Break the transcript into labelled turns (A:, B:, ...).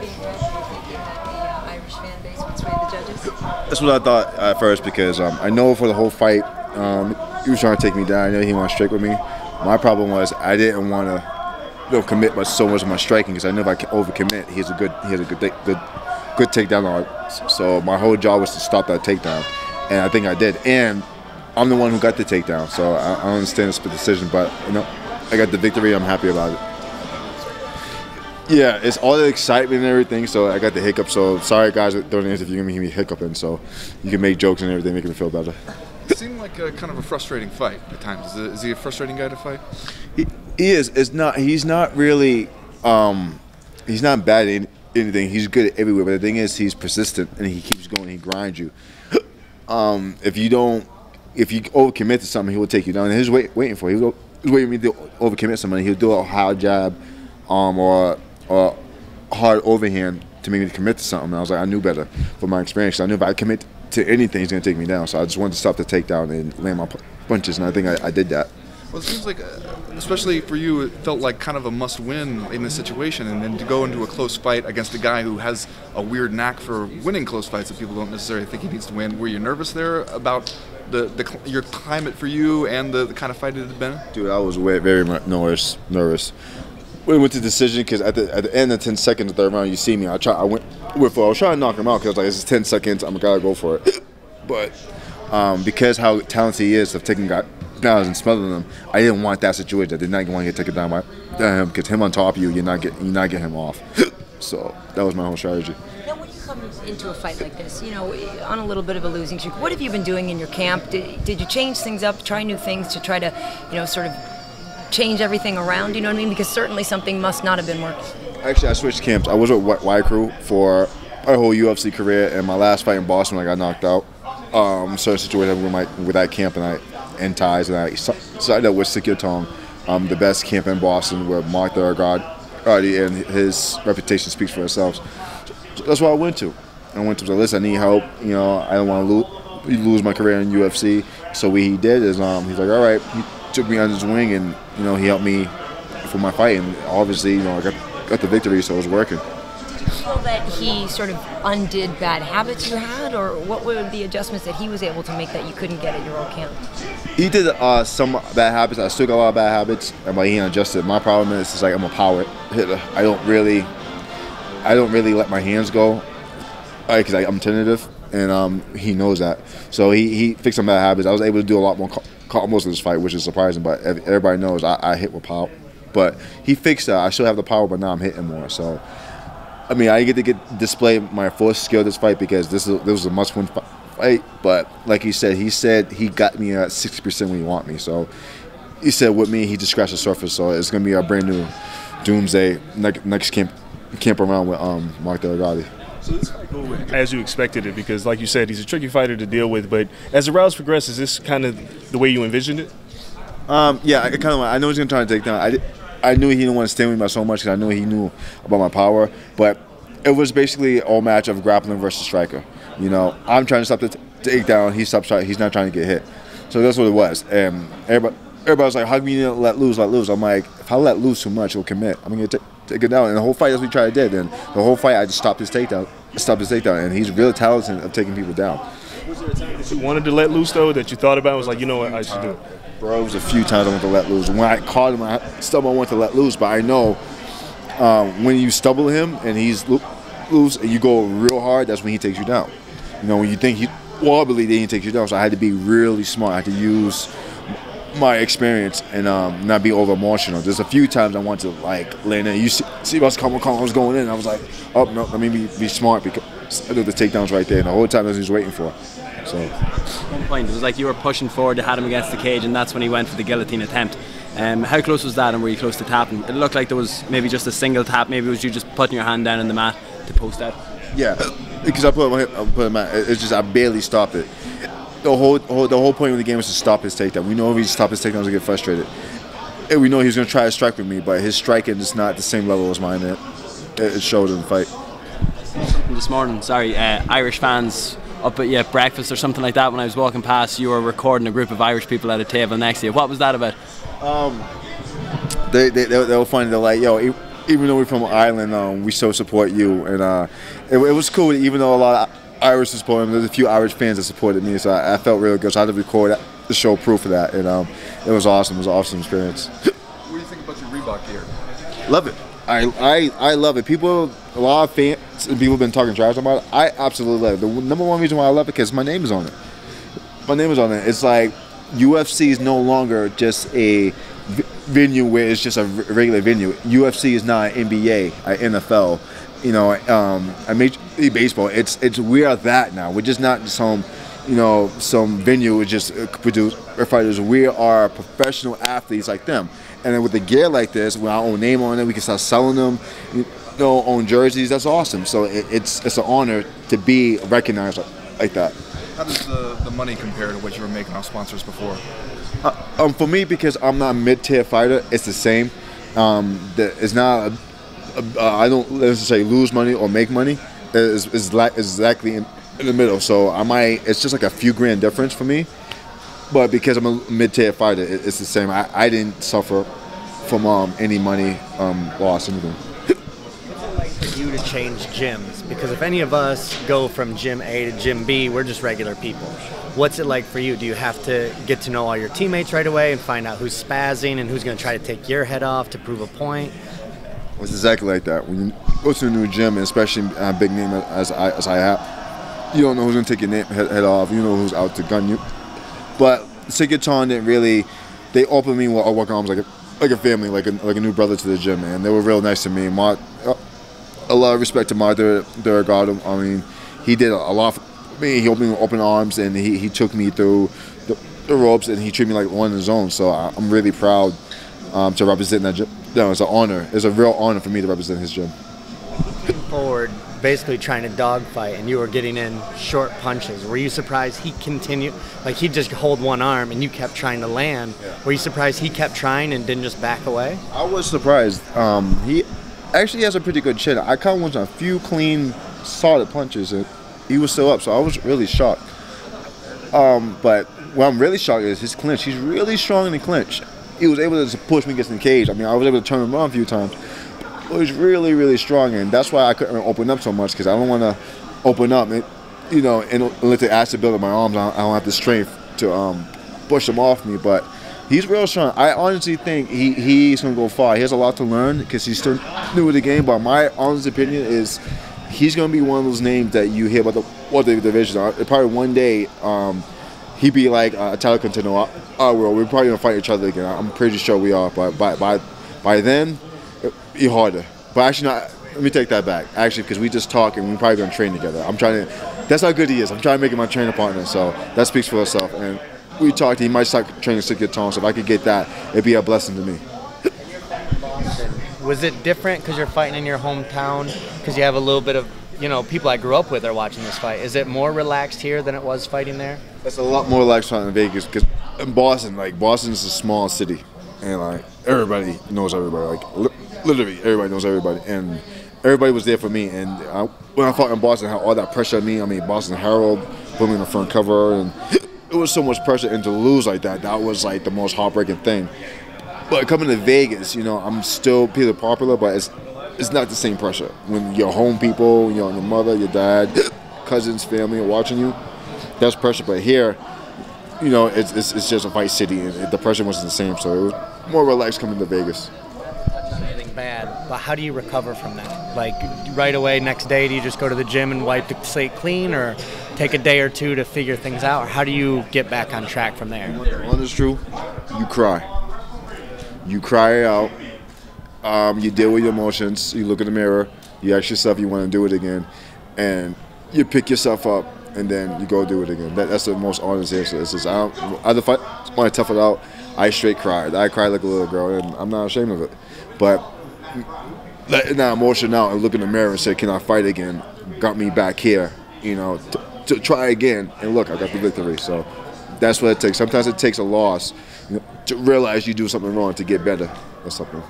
A: being red, were you thinking that the Irish fan base would sway the judges?
B: That's what I thought at first because I know for the whole fight he was trying to take me down. I know he wanted to strike with me. My problem was I didn't want to commit so much of my striking because I knew if I overcommit, he has a good takedown on. So my whole job was to stop that takedown, and I think I did. And I'm the one who got the takedown, so I don't understand the split decision, but I got the victory. I'm happy about it. Yeah, it's all the excitement and everything, so I got the hiccup. So sorry, guys, during the interview, you're going to hear me hiccuping, so you can make jokes and everything, make me feel better.
C: It seemed like a kind of a frustrating fight at times. Is he a frustrating guy to fight?
B: He is. He's not really. He's not bad at anything. He's good at everywhere. But the thing is, he's persistent and he keeps going. He grinds you. If you overcommit to something, he will take you down. And he's waiting for you. He's waiting for me to overcommit somebody. He'll do a high jab, or a hard overhand to make me commit to something. And I was like, I knew better from my experience. I knew if I commit to anything, he's going to take me down. So I just wanted to stop the takedown and land my punches, and I think I did that.
C: Well, it seems like, especially for you, it felt like kind of a must-win in this situation, and then to go into a close fight against a guy who has a weird knack for winning close fights that people don't necessarily think he needs to win. Were you nervous there about your climate for you and the kind of fight it had been?
B: Dude, I was very much nervous. We went to decision because at the end of 10 seconds of the third round, you see me. I was trying to knock him out because I was like, this is 10 seconds. I'm gotta go for it. But because how talented he is of taking guys down and smothering them, I didn't want that situation. I did not want to get taken down by him because him on top of you, you're not getting him off. So that was my whole strategy.
A: Now, when you come into a fight like this, on a little bit of a losing streak, what have you been doing in your camp? Did you change things up, try new things to try to, sort of change everything around, you know what I mean? Because certainly something must not have been working. Actually,
B: I switched camps. I was with White Crew for my whole UFC career, and my last fight in Boston, I got knocked out. Certain situation with that camp, and I end ties, and I signed up with Guillotine, the best camp in Boston, where Mark already and his reputation speaks for itself. So that's what I went to. I went to say, listen, I need help. I don't want to lose my career in UFC. So what he did is, he's like, all right. He took me under his wing, and he helped me for my fight, and obviously I got the victory, so it was working.
A: Did you feel that he sort of undid bad habits you had, or what were the adjustments that he was able to make that you couldn't get at your old camp?
B: He did some bad habits. I still got a lot of bad habits, but he adjusted. My problem is like I'm a power hitter. I don't really let my hands go because I'm tentative, and he knows that. So he fixed some bad habits. I was able to do a lot more most of this fight, which is surprising, but everybody knows I hit with power. But he fixed that. I still have the power, but now I'm hitting more. So, I mean, I get to display my full skill this fight because this was a must-win fight. But like he said he got me at 60% when he want me. So he said with me, he just scratched the surface. So it's gonna be a brand new doomsday next camp around with Mark Delgado.
D: So this might go as you expected it because, like you said, he's a tricky fighter to deal with. But as the rounds progress, is this kind of the way you envisioned it?
B: Yeah, I know he's gonna try to take down. I knew he didn't want to stand with me so much because I knew he knew about my power. But it was basically a match of grappling versus striker. I'm trying to stop the takedown. He's not trying to get hit. So that's what it was. And everybody was like, "How come you didn't let loose?" I'm like, if I let loose too much, he'll commit. I'm gonna take it down. And the whole fight, that's what we tried to do. And the whole fight, I just stopped his takedown. And he's really talented of taking people down.
D: Was there a time that you wanted to let loose though, that you thought about? Was like, you know what, I should do it?
B: Bro, it was a few times I wanted to let loose. When I caught him, I wanted to let loose. But I know when you stubble him and he's loose and you go real hard, that's when he takes you down. When you think he wobbly, then he takes you down. So I had to be really smart. I had to use my experience and not be over emotional. There's a few times I want to land in. You see us I was going in. I was like, oh no, let me be smart because I did the takedowns right there. And the whole time I was just waiting for it. So
E: at one point it was like you were pushing forward to had him against the cage, and that's when he went for the guillotine attempt. How close was that, and were you close to tapping? It looked like there was maybe just a single tap. Maybe it was you just putting your hand down on the mat to post out.
B: Yeah, because I put my it's just I barely stopped it. The whole point of the game was to stop his takedown. We know if he stopped his takedown, he'll get frustrated. And we know he was going to try to strike with me, but his striking is not the same level as mine. It showed in the fight.
E: This morning, Irish fans up at breakfast or something like that. When I was walking past, you were recording a group of Irish people at a table next to you. What was that about?
B: They were funny. They're like, yo, even though we're from Ireland, we still support you. And it was cool, even though a lot of Irish support him. There's a few Irish fans that supported me, so I felt really good. So I had to record the show proof of that, and it was awesome. It was an awesome experience.
C: What do you think about your Reebok gear?
B: Love it. I love it. A lot of fans and people have been talking trash about it. I absolutely love it. The number one reason why I love it because my name is on it. My name is on it. It's like UFC is no longer just a venue where it's just a regular venue. UFC is not an NBA, an NFL, a Major League Baseball. It's we are that now. We're just not some venue with just produce fighters. We are professional athletes like them. And then with the gear like this, with our own name on it, we can start selling them, own jerseys. That's awesome. So it's an honor to be recognized like that.
C: How does the money compare to what you were making off sponsors before?
B: For me, because I'm not a mid-tier fighter, it's the same. It's not. I don't necessarily lose money or make money. It's exactly in the middle. So it's just like a few grand difference for me. But because I'm a mid-tier fighter, it's the same. I didn't suffer from any money loss, anything.
F: For you to change gyms, because if any of us go from gym A to gym B, we're just regular people. What's it like for you? Do you have to get to know all your teammates right away and find out who's spazzing and who's going to try to take your head off to prove a point?
B: It's exactly like that. When you go to a new gym, and especially a big name as I have, you don't know who's going to take your head off. You know who's out to gun you. But Takedowns didn't really. They opened me with work arms like a family, like a new brother to the gym, man. They were real nice to me. A lot of respect to my Duragado. I mean, he did a lot for me. He opened me with open arms, and he took me through the ropes, and he treated me like one of his own. So I'm really proud to represent that gym. It's an honor. It's a real honor for me to represent his gym.
F: Looking forward, basically trying to dogfight, and you were getting in short punches. Were you surprised he continued? Like, he'd just hold one arm, and you kept trying to land. Yeah. Were you surprised he kept trying and didn't just back away?
B: I was surprised. He actually has a pretty good chin. I caught him with a few clean, solid punches, and he was still up, so I was really shocked. But what I'm really shocked is his clinch. He's really strong in the clinch. He was able to push me against the cage. I mean, I was able to turn him around a few times. But he's really, really strong, and that's why I couldn't open up so much, because I don't want to open up, and let the acid build up my arms. I don't have the strength to push him off me, but he's real strong. I honestly think he's going to go far. He has a lot to learn because he's still new to the game, but my honest opinion is he's going to be one of those names that you hear about the division. Probably one day he'd be like a title contender. We're probably going to fight each other again. I'm pretty sure we are, but by then, it'll be harder. But actually, let me take that back. Actually, because we just talk and we're probably going to train together. That's how good he is. I'm trying to make him my trainer partner, so that speaks for itself. And we talked, he might start training Takedowns, so if I could get that, it'd be a blessing to me.
F: Was it different because you're fighting in your hometown? Because you have a little bit of, people I grew up with are watching this fight. Is it more relaxed here than it was fighting there?
B: It's a lot more relaxed fighting in Vegas, because in Boston, Boston is a small city, and everybody knows everybody. Literally, everybody knows everybody, and everybody was there for me. And when I fought in Boston, I had all that pressure on me. I mean, Boston Herald put me on the front cover, and it was so much pressure, and to lose like that was the most heartbreaking thing. But coming to Vegas, I'm still pretty popular, but it's not the same pressure. When your home people, your mother, your dad, cousins, family are watching you, that's pressure. But here, it's just a fight city, and the pressure wasn't the same, so it was more relaxed coming to Vegas.
F: Anything bad, but how do you recover from that? Like, right away, next day, do you just go to the gym and wipe the slate clean, or take a day or two to figure things out? Or how do you get back on track from there?
B: One is true. You cry. You cry out. You deal with your emotions. You look in the mirror. You ask yourself you want to do it again, and you pick yourself up, and then you go do it again. That's the most honest answer. It's just, if I want to tough it out, I straight cried. I cried like a little girl, and I'm not ashamed of it. But letting that emotion out and look in the mirror and say, can I fight again, got me back here, to try again. And look, I got the victory. So that's what it takes. Sometimes it takes a loss to realize you do something wrong to get better or something.